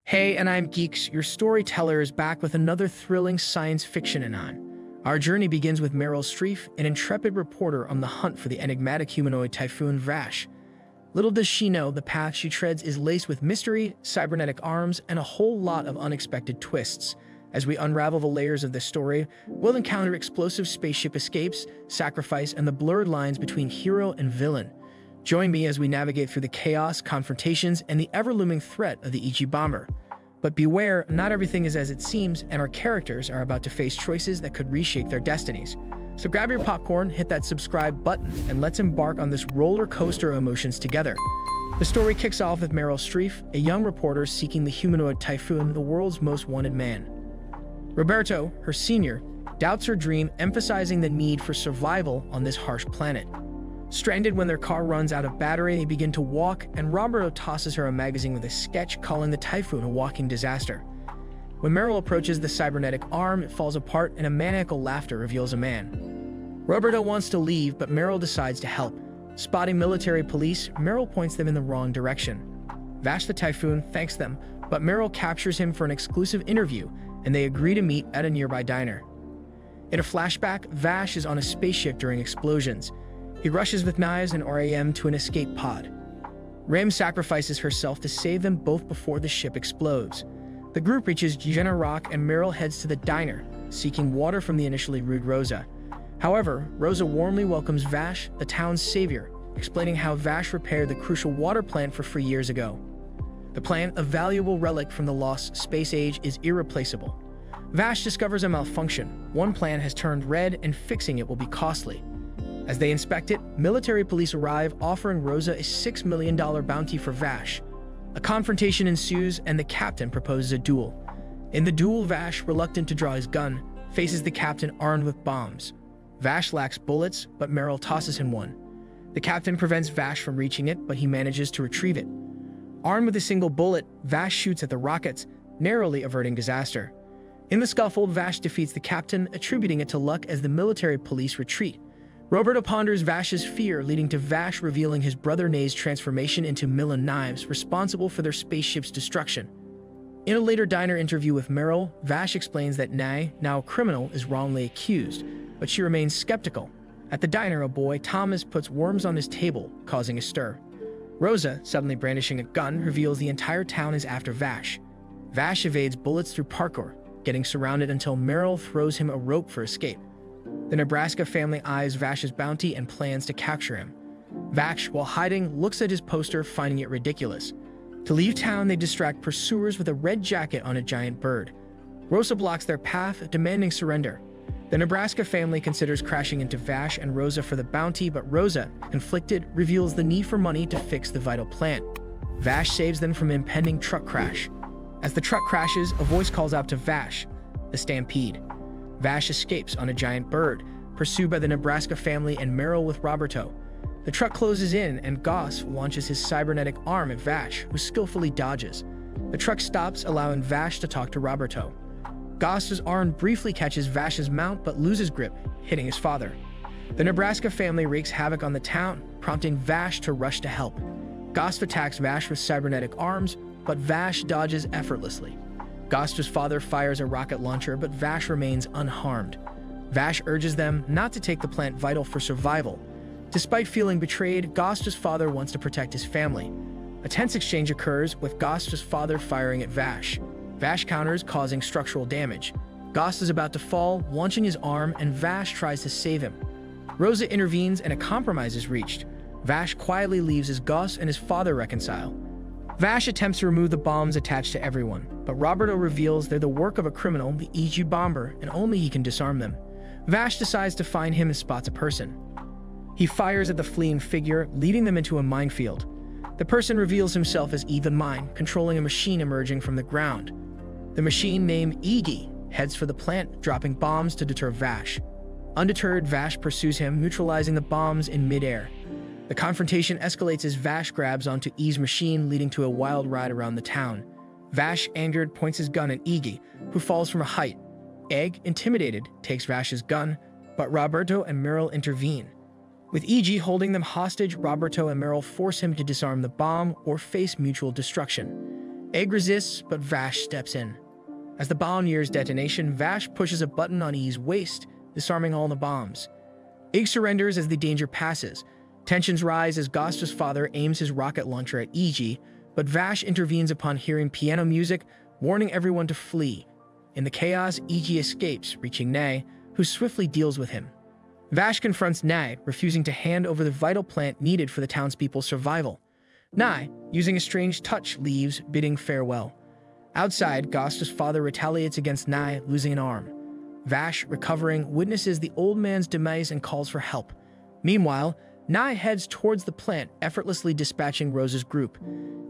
Hey, and I'm Geeks, your storyteller is back with another thrilling science fiction anon. Our journey begins with Meryl Streep, an intrepid reporter on the hunt for the enigmatic humanoid typhoon Vash. Little does she know the path she treads is laced with mystery, cybernetic arms, and a whole lot of unexpected twists. As we unravel the layers of this story, we'll encounter explosive spaceship escapes, sacrifice, and the blurred lines between hero and villain. Join me as we navigate through the chaos, confrontations, and the ever-looming threat of the EG bomber. But beware, not everything is as it seems, and our characters are about to face choices that could reshape their destinies. So grab your popcorn, hit that subscribe button, and let's embark on this roller coaster of emotions together. The story kicks off with Meryl Streep, a young reporter seeking the humanoid typhoon, the world's most wanted man. Roberto, her senior, doubts her dream, emphasizing the need for survival on this harsh planet. Stranded when their car runs out of battery, they begin to walk, and Roberto tosses her a magazine with a sketch calling the typhoon a walking disaster. When Meryl approaches the cybernetic arm, it falls apart and a maniacal laughter reveals a man. Roberto wants to leave, but Meryl decides to help. Spotting military police, Meryl points them in the wrong direction. Vash the typhoon thanks them, but Meryl captures him for an exclusive interview, and they agree to meet at a nearby diner. In a flashback, Vash is on a spaceship during explosions. He rushes with knives and RAM to an escape pod. Ram sacrifices herself to save them both before the ship explodes. The group reaches Jenna Rock and Meryl heads to the diner, seeking water from the initially rude Rosa. However, Rosa warmly welcomes Vash, the town's savior, explaining how Vash repaired the crucial water plant for free years ago. The plant, a valuable relic from the lost space age, is irreplaceable. Vash discovers a malfunction. One plant has turned red, and fixing it will be costly. As they inspect it, military police arrive, offering Rosa a $6 million bounty for Vash. A confrontation ensues, and the captain proposes a duel. In the duel, Vash, reluctant to draw his gun, faces the captain armed with bombs. Vash lacks bullets, but Meryl tosses him one. The captain prevents Vash from reaching it, but he manages to retrieve it. Armed with a single bullet, Vash shoots at the rockets, narrowly averting disaster. In the scuffle, Vash defeats the captain, attributing it to luck as the military police retreat. Roberto ponders Vash's fear, leading to Vash revealing his brother Nay's transformation into Millen knives, responsible for their spaceship's destruction. In a later diner interview with Meryl, Vash explains that Nay, now a criminal, is wrongly accused, but she remains skeptical. At the diner, a boy, Thomas, puts worms on his table, causing a stir. Rosa, suddenly brandishing a gun, reveals the entire town is after Vash. Vash evades bullets through parkour, getting surrounded until Meryl throws him a rope for escape. The Nebraska family eyes Vash's bounty and plans to capture him. Vash, while hiding, looks at his poster, finding it ridiculous. To leave town, they distract pursuers with a red jacket on a giant bird. Rosa blocks their path, demanding surrender. The Nebraska family considers crashing into Vash and Rosa for the bounty, but Rosa, conflicted, reveals the need for money to fix the vital plant. Vash saves them from an impending truck crash. As the truck crashes, a voice calls out to Vash, the stampede. Vash escapes on a giant bird, pursued by the Nebraska family and Meryl with Roberto. The truck closes in, and Goss launches his cybernetic arm at Vash, who skillfully dodges. The truck stops, allowing Vash to talk to Roberto. Goss's arm briefly catches Vash's mount but loses grip, hitting his father. The Nebraska family wreaks havoc on the town, prompting Vash to rush to help. Goss attacks Vash with cybernetic arms, but Vash dodges effortlessly. Goster's father fires a rocket launcher, but Vash remains unharmed. Vash urges them not to take the plant vital for survival. Despite feeling betrayed, Goster's father wants to protect his family. A tense exchange occurs, with Goster's father firing at Vash. Vash counters, causing structural damage. Goss is about to fall, launching his arm, and Vash tries to save him. Rosa intervenes, and a compromise is reached. Vash quietly leaves as Goss and his father reconcile. Vash attempts to remove the bombs attached to everyone, but Roberto reveals they're the work of a criminal, the EG bomber, and only he can disarm them. Vash decides to find him and spots a person. He fires at the fleeing figure, leading them into a minefield. The person reveals himself as Ethan Mine, controlling a machine emerging from the ground. The machine, named Iggy, heads for the plant, dropping bombs to deter Vash. Undeterred, Vash pursues him, neutralizing the bombs in midair. The confrontation escalates as Vash grabs onto E's machine, leading to a wild ride around the town. Vash, angered, points his gun at Iggy, who falls from a height. Egg, intimidated, takes Vash's gun, but Roberto and Meryl intervene. With Iggy holding them hostage, Roberto and Meryl force him to disarm the bomb or face mutual destruction. Egg resists, but Vash steps in. As the bomb nears detonation, Vash pushes a button on E's waist, disarming all the bombs. Egg surrenders as the danger passes. Tensions rise as Gosta's father aims his rocket launcher at EG, but Vash intervenes upon hearing piano music, warning everyone to flee. In the chaos, EG escapes, reaching Nay, who swiftly deals with him. Vash confronts Nay, refusing to hand over the vital plant needed for the townspeople's survival. Nay, using a strange touch, leaves, bidding farewell. Outside, Gosta's father retaliates against Nay, losing an arm. Vash, recovering, witnesses the old man's demise and calls for help. Meanwhile, Nay heads towards the plant, effortlessly dispatching Rose's group.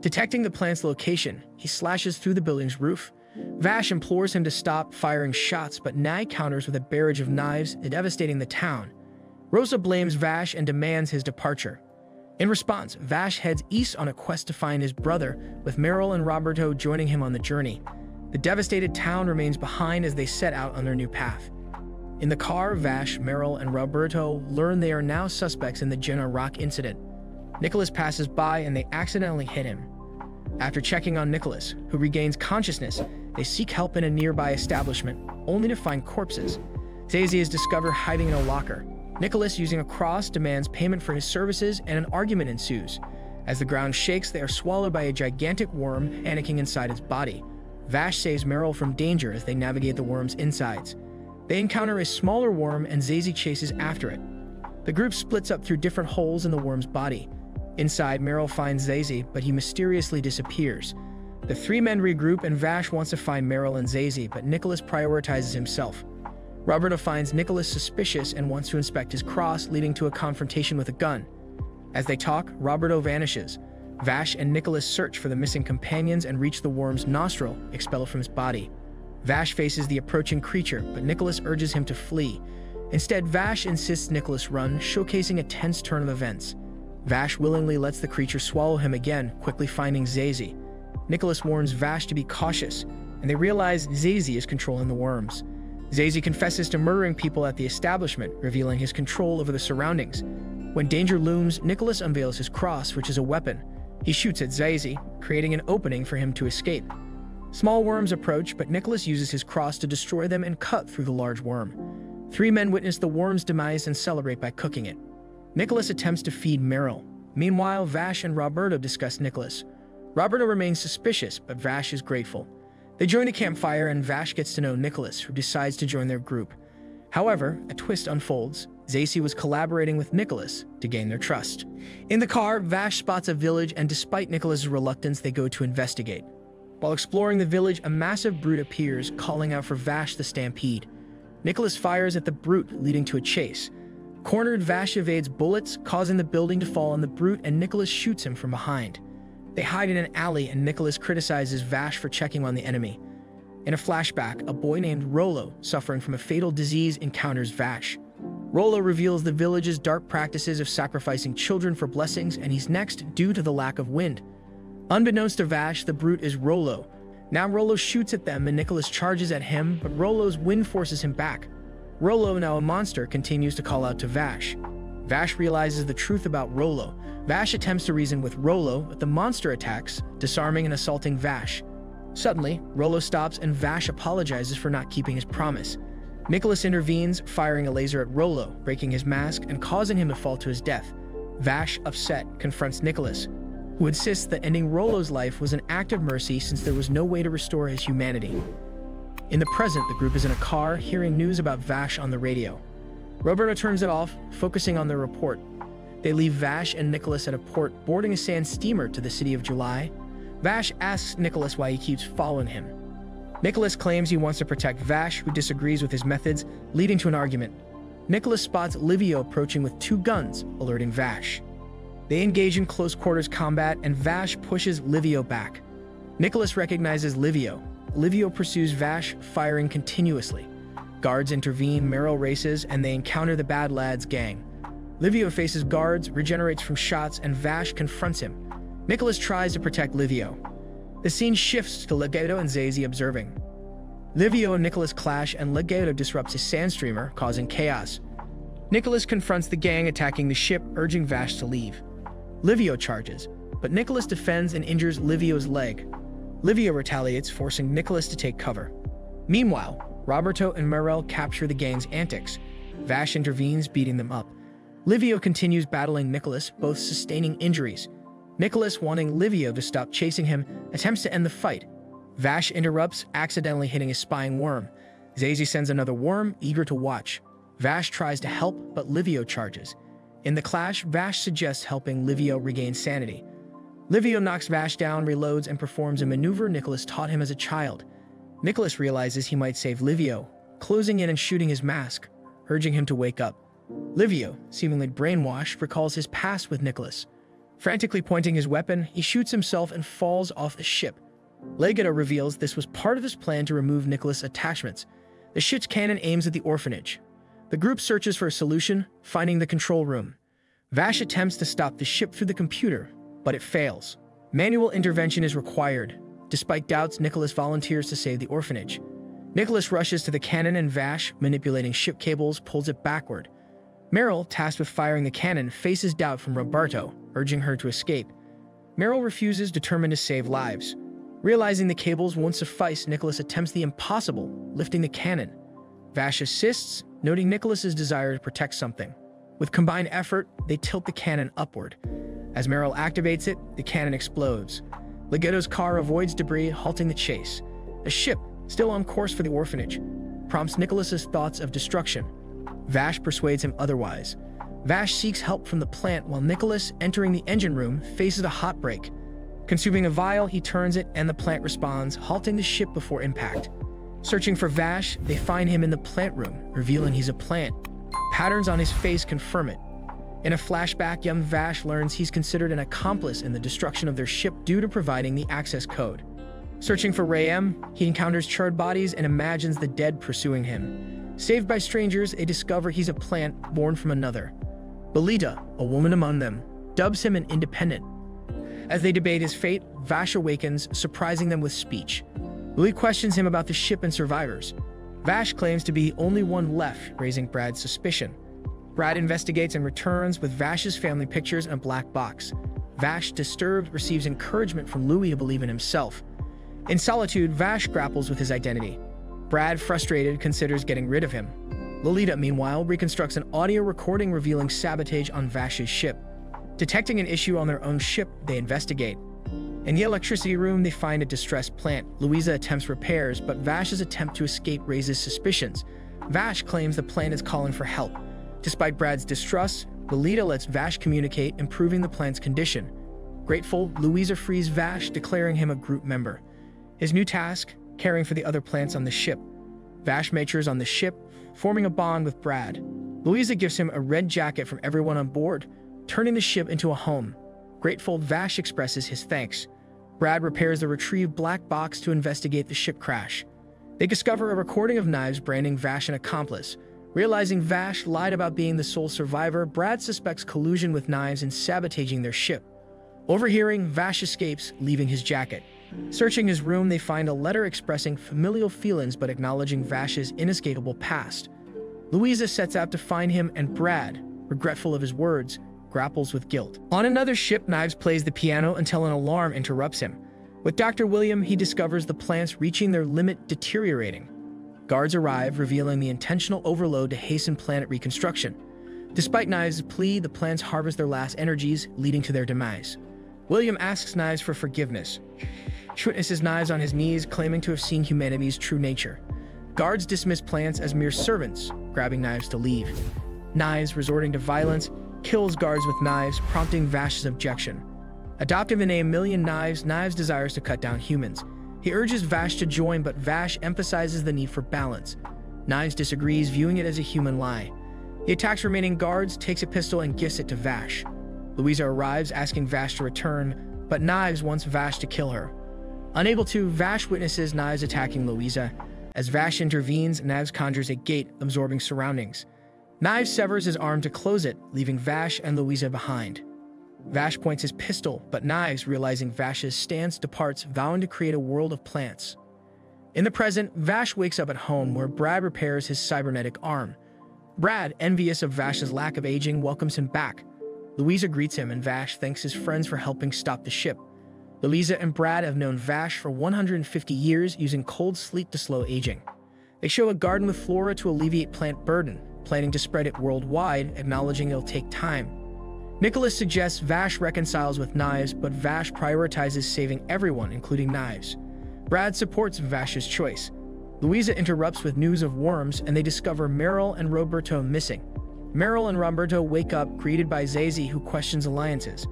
Detecting the plant's location, he slashes through the building's roof. Vash implores him to stop firing shots, but Nay counters with a barrage of knives, devastating the town. Rosa blames Vash and demands his departure. In response, Vash heads east on a quest to find his brother, with Meryl and Roberto joining him on the journey. The devastated town remains behind as they set out on their new path. In the car, Vash, Meryl, and Roberto learn they are now suspects in the Jenna Rock incident. Nicholas passes by and they accidentally hit him. After checking on Nicholas, who regains consciousness, they seek help in a nearby establishment, only to find corpses. Zazie is discovered hiding in a locker. Nicholas, using a cross, demands payment for his services, and an argument ensues. As the ground shakes, they are swallowed by a gigantic worm panicking inside its body. Vash saves Meryl from danger as they navigate the worm's insides. They encounter a smaller worm and Zazie chases after it. The group splits up through different holes in the worm's body. Inside, Meryl finds Zazie, but he mysteriously disappears. The three men regroup and Vash wants to find Meryl and Zazie, but Nicholas prioritizes himself. Roberto finds Nicholas suspicious and wants to inspect his cross, leading to a confrontation with a gun. As they talk, Roberto vanishes. Vash and Nicholas search for the missing companions and reach the worm's nostril, expelled from his body. Vash faces the approaching creature, but Nicholas urges him to flee. Instead, Vash insists Nicholas run, showcasing a tense turn of events. Vash willingly lets the creature swallow him again, quickly finding Zazie. Nicholas warns Vash to be cautious, and they realize Zazie is controlling the worms. Zazie confesses to murdering people at the establishment, revealing his control over the surroundings. When danger looms, Nicholas unveils his cross, which is a weapon. He shoots at Zazie, creating an opening for him to escape. Small worms approach, but Nicholas uses his cross to destroy them and cut through the large worm. Three men witness the worm's demise and celebrate by cooking it. Nicholas attempts to feed Meryl. Meanwhile, Vash and Roberto discuss Nicholas. Roberto remains suspicious, but Vash is grateful. They join a campfire and Vash gets to know Nicholas, who decides to join their group. However, a twist unfolds. Zazie was collaborating with Nicholas to gain their trust. In the car, Vash spots a village, and despite Nicholas' reluctance, they go to investigate. While exploring the village, a massive brute appears, calling out for Vash the Stampede. Nicholas fires at the brute, leading to a chase. Cornered, Vash evades bullets, causing the building to fall on the brute, and Nicholas shoots him from behind. They hide in an alley, and Nicholas criticizes Vash for checking on the enemy. In a flashback, a boy named Rollo, suffering from a fatal disease, encounters Vash. Rollo reveals the village's dark practices of sacrificing children for blessings, and he's next due to the lack of wind. Unbeknownst to Vash, the brute is Rollo. Now Rollo shoots at them, and Nicholas charges at him, but Rollo's wind forces him back. Rollo, now a monster, continues to call out to Vash. Vash realizes the truth about Rollo. Vash attempts to reason with Rollo, but the monster attacks, disarming and assaulting Vash. Suddenly, Rollo stops and Vash apologizes for not keeping his promise. Nicholas intervenes, firing a laser at Rollo, breaking his mask and causing him to fall to his death. Vash, upset, confronts Nicholas, who insists that ending Rollo's life was an act of mercy since there was no way to restore his humanity. In the present, the group is in a car, hearing news about Vash on the radio. Roberto turns it off, focusing on their report. They leave Vash and Nicholas at a port, boarding a sand steamer to the city of July. Vash asks Nicholas why he keeps following him. Nicholas claims he wants to protect Vash, who disagrees with his methods, leading to an argument. Nicholas spots Livio approaching with 2 guns, alerting Vash. They engage in close-quarters combat, and Vash pushes Livio back. Nicholas recognizes Livio. Livio pursues Vash, firing continuously. Guards intervene, Meryl races, and they encounter the Bad Lads gang. Livio faces guards, regenerates from shots, and Vash confronts him. Nicholas tries to protect Livio. The scene shifts to Legato and Zazie observing. Livio and Nicholas clash, and Legato disrupts a sand streamer, causing chaos. Nicholas confronts the gang attacking the ship, urging Vash to leave. Livio charges, but Nicholas defends and injures Livio's leg. Livio retaliates, forcing Nicholas to take cover. Meanwhile, Roberto and Morel capture the gang's antics. Vash intervenes, beating them up. Livio continues battling Nicholas, both sustaining injuries. Nicholas, wanting Livio to stop chasing him, attempts to end the fight. Vash interrupts, accidentally hitting a spying worm. Zazie sends another worm, eager to watch. Vash tries to help, but Livio charges. In the clash, Vash suggests helping Livio regain sanity. Livio knocks Vash down, reloads, and performs a maneuver Nicholas taught him as a child. Nicholas realizes he might save Livio, closing in and shooting his mask, urging him to wake up. Livio, seemingly brainwashed, recalls his past with Nicholas. Frantically pointing his weapon, he shoots himself and falls off the ship. Legato reveals this was part of his plan to remove Nicholas' attachments. The ship's cannon aims at the orphanage. The group searches for a solution, finding the control room. Vash attempts to stop the ship through the computer, but it fails. Manual intervention is required. Despite doubts, Nicholas volunteers to save the orphanage. Nicholas rushes to the cannon and Vash, manipulating ship cables, pulls it backward. Meryl, tasked with firing the cannon, faces doubt from Roberto, urging her to escape. Meryl refuses, determined to save lives. Realizing the cables won't suffice, Nicholas attempts the impossible, lifting the cannon. Vash assists, noting Nicholas's desire to protect something. With combined effort, they tilt the cannon upward. As Meryl activates it, the cannon explodes. Legato's car avoids debris, halting the chase. A ship, still on course for the orphanage, prompts Nicholas's thoughts of destruction. Vash persuades him otherwise. Vash seeks help from the plant while Nicholas, entering the engine room, faces a hot break. Consuming a vial, he turns it and the plant responds, halting the ship before impact. Searching for Vash, they find him in the plant room, revealing he's a plant. Patterns on his face confirm it. In a flashback, young Vash learns he's considered an accomplice in the destruction of their ship due to providing the access code. Searching for Ray M, he encounters charred bodies and imagines the dead pursuing him. Saved by strangers, they discover he's a plant born from another. Belita, a woman among them, dubs him an independent. As they debate his fate, Vash awakens, surprising them with speech. Louis questions him about the ship and survivors. Vash claims to be the only one left, raising Brad's suspicion. Brad investigates and returns with Vash's family pictures in a black box. Vash, disturbed, receives encouragement from Louis to believe in himself. In solitude, Vash grapples with his identity. Brad, frustrated, considers getting rid of him. Lolita, meanwhile, reconstructs an audio recording revealing sabotage on Vash's ship. Detecting an issue on their own ship, they investigate. In the electricity room, they find a distressed plant. Louisa attempts repairs, but Vash's attempt to escape raises suspicions. Vash claims the plant is calling for help. Despite Brad's distrust, Lolita lets Vash communicate, improving the plant's condition. Grateful, Louisa frees Vash, declaring him a group member. His new task, caring for the other plants on the ship. Vash matures on the ship, forming a bond with Brad. Louisa gives him a red jacket from everyone on board, turning the ship into a home. Grateful, Vash expresses his thanks. Brad repairs the retrieved black box to investigate the ship crash. They discover a recording of Knives branding Vash an accomplice. Realizing Vash lied about being the sole survivor, Brad suspects collusion with Knives in sabotaging their ship. Overhearing, Vash escapes, leaving his jacket. Searching his room, they find a letter expressing familial feelings but acknowledging Vash's inescapable past. Louisa sets out to find him, and Brad, regretful of his words, grapples with guilt. On another ship, Knives plays the piano until an alarm interrupts him. With Dr. William, he discovers the plants reaching their limit, deteriorating. Guards arrive, revealing the intentional overload to hasten planet reconstruction. Despite Knives' plea, the plants harvest their last energies, leading to their demise. William asks Knives for forgiveness. She witnesses Knives on his knees, claiming to have seen humanity's true nature. Guards dismiss plants as mere servants, grabbing Knives to leave. Knives, resorting to violence, kills guards with knives, prompting Vash's objection. Adopting the name Million Knives, Knives desires to cut down humans. He urges Vash to join, but Vash emphasizes the need for balance. Knives disagrees, viewing it as a human lie. He attacks remaining guards, takes a pistol, and gifts it to Vash. Louisa arrives, asking Vash to return, but Knives wants Vash to kill her. Unable to, Vash witnesses Knives attacking Louisa. As Vash intervenes, Knives conjures a gate, absorbing surroundings. Knives severs his arm to close it, leaving Vash and Louisa behind. Vash points his pistol, but Knives, realizing Vash's stance, departs, vowing to create a world of plants. In the present, Vash wakes up at home where Brad repairs his cybernetic arm. Brad, envious of Vash's lack of aging, welcomes him back. Louisa greets him, and Vash thanks his friends for helping stop the ship. Louisa and Brad have known Vash for 150 years, using cold sleep to slow aging. They show a garden with flora to alleviate plant burden, planning to spread it worldwide, acknowledging it'll take time. Nicholas suggests Vash reconciles with Knives, but Vash prioritizes saving everyone, including Knives. Brad supports Vash's choice. Louisa interrupts with news of worms, and they discover Meryl and Roberto missing. Meryl and Roberto wake up, greeted by Zazie, who questions alliances.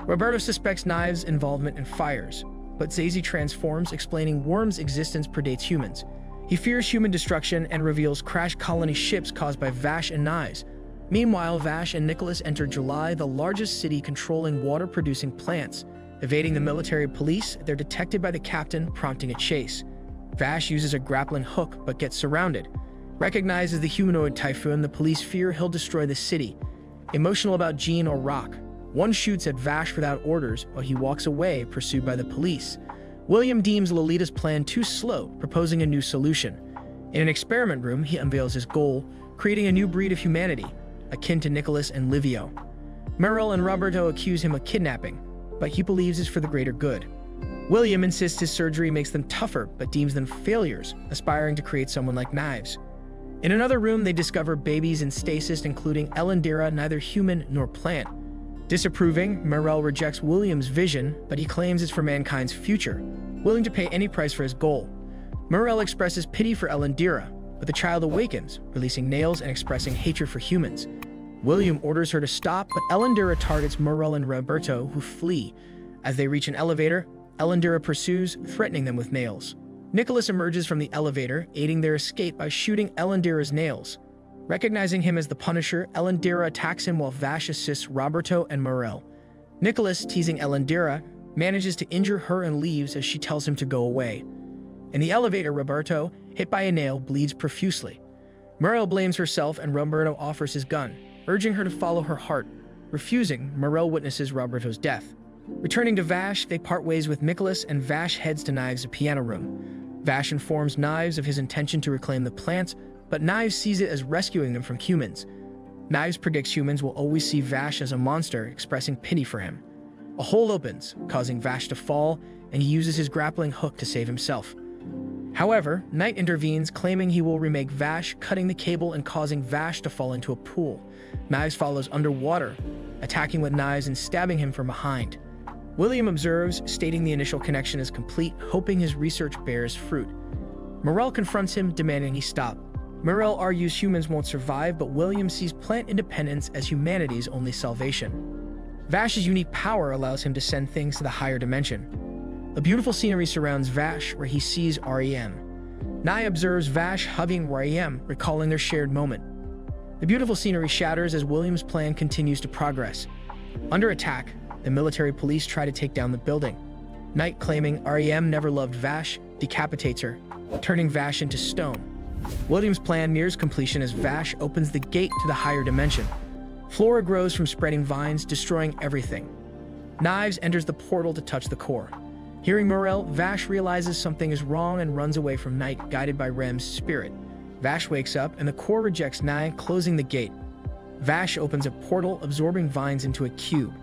Roberto suspects Knives' involvement in fires, but Zazie transforms, explaining worms' existence predates humans. He fears human destruction and reveals crash colony ships caused by Vash and Knives. Meanwhile, Vash and Nicholas enter July, the largest city controlling water-producing plants. Evading the military police, they're detected by the captain, prompting a chase. Vash uses a grappling hook, but gets surrounded. Recognized as the humanoid typhoon, the police fear he'll destroy the city. Emotional about Jean or Rock, one shoots at Vash without orders, while he walks away, pursued by the police. William deems Lolita's plan too slow, proposing a new solution. In an experiment room, he unveils his goal, creating a new breed of humanity, akin to Nicholas and Livio. Meryl and Roberto accuse him of kidnapping, but he believes it's for the greater good. William insists his surgery makes them tougher, but deems them failures, aspiring to create someone like Knives. In another room, they discover babies in stasis, including Elendira, neither human nor plant. Disapproving, Meryl rejects William's vision, but he claims it's for mankind's future, willing to pay any price for his goal. Meryl expresses pity for Elendira, but the child awakens, releasing nails and expressing hatred for humans. William orders her to stop, but Elendira targets Meryl and Roberto, who flee. As they reach an elevator, Elendira pursues, threatening them with nails. Nicholas emerges from the elevator, aiding their escape by shooting Elendira's nails. Recognizing him as the Punisher, Elendira attacks him while Vash assists Roberto and Meryl. Nicholas, teasing Elendira, manages to injure her and leaves as she tells him to go away. In the elevator, Roberto, hit by a nail, bleeds profusely. Meryl blames herself and Roberto offers his gun, urging her to follow her heart. Refusing, Meryl witnesses Roberto's death. Returning to Vash, they part ways with Nicholas, and Vash heads to Knives' piano room. Vash informs Knives of his intention to reclaim the plants, but Knives sees it as rescuing them from humans. Knives predicts humans will always see Vash as a monster, expressing pity for him. A hole opens, causing Vash to fall, and he uses his grappling hook to save himself. However, Knight intervenes, claiming he will remake Vash, cutting the cable and causing Vash to fall into a pool. Knives follows underwater, attacking with knives and stabbing him from behind. William observes, stating the initial connection is complete, hoping his research bears fruit. Morel confronts him, demanding he stop. Morel argues humans won't survive, but William sees plant independence as humanity's only salvation. Vash's unique power allows him to send things to the higher dimension. A beautiful scenery surrounds Vash, where he sees REM. Nye observes Vash hugging REM, recalling their shared moment. The beautiful scenery shatters as William's plan continues to progress. Under attack, the military police try to take down the building. Knight, claiming REM never loved Vash, decapitates her, turning Vash into stone. William's plan nears completion as Vash opens the gate to the higher dimension. Flora grows from spreading vines, destroying everything. Knives enters the portal to touch the core. Hearing Morel, Vash realizes something is wrong and runs away from Knight, guided by Rem's spirit. Vash wakes up, and the core rejects Nye, closing the gate. Vash opens a portal, absorbing vines into a cube.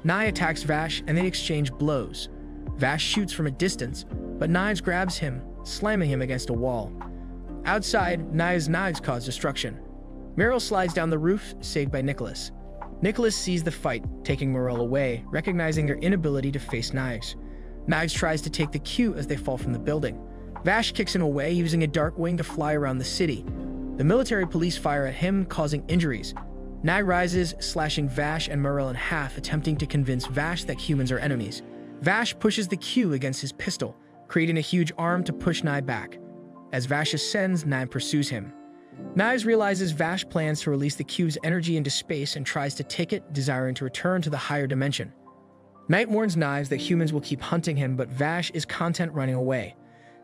Nye attacks Vash, and they exchange blows. Vash shoots from a distance, but Knives grabs him, slamming him against a wall. Outside, knives cause destruction. Meryl slides down the roof, saved by Nicholas. Nicholas sees the fight, taking Meryl away, recognizing their inability to face Knives. Knives tries to take the cue as they fall from the building. Vash kicks him away, using a dark wing to fly around the city. The military police fire at him, causing injuries. Nye rises, slashing Vash and Meryl in half, attempting to convince Vash that humans are enemies. Vash pushes the cue against his pistol, creating a huge arm to push Nye back. As Vash ascends, Nye pursues him. Knives realizes Vash plans to release the cube's energy into space and tries to take it, desiring to return to the higher dimension. Knight warns Knives that humans will keep hunting him, but Vash is content running away.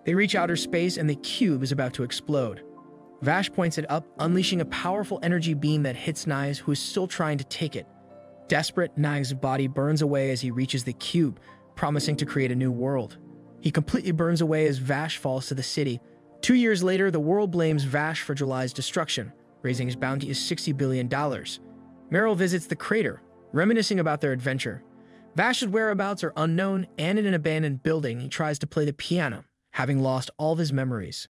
They reach outer space and the cube is about to explode. Vash points it up, unleashing a powerful energy beam that hits Knives, who is still trying to take it. Desperate, Knives' body burns away as he reaches the cube, promising to create a new world. He completely burns away as Vash falls to the city. 2 years later, the world blames Vash for July's destruction, raising his bounty to $60 billion. Meryl visits the crater, reminiscing about their adventure. Vash's whereabouts are unknown, and in an abandoned building, he tries to play the piano, having lost all of his memories.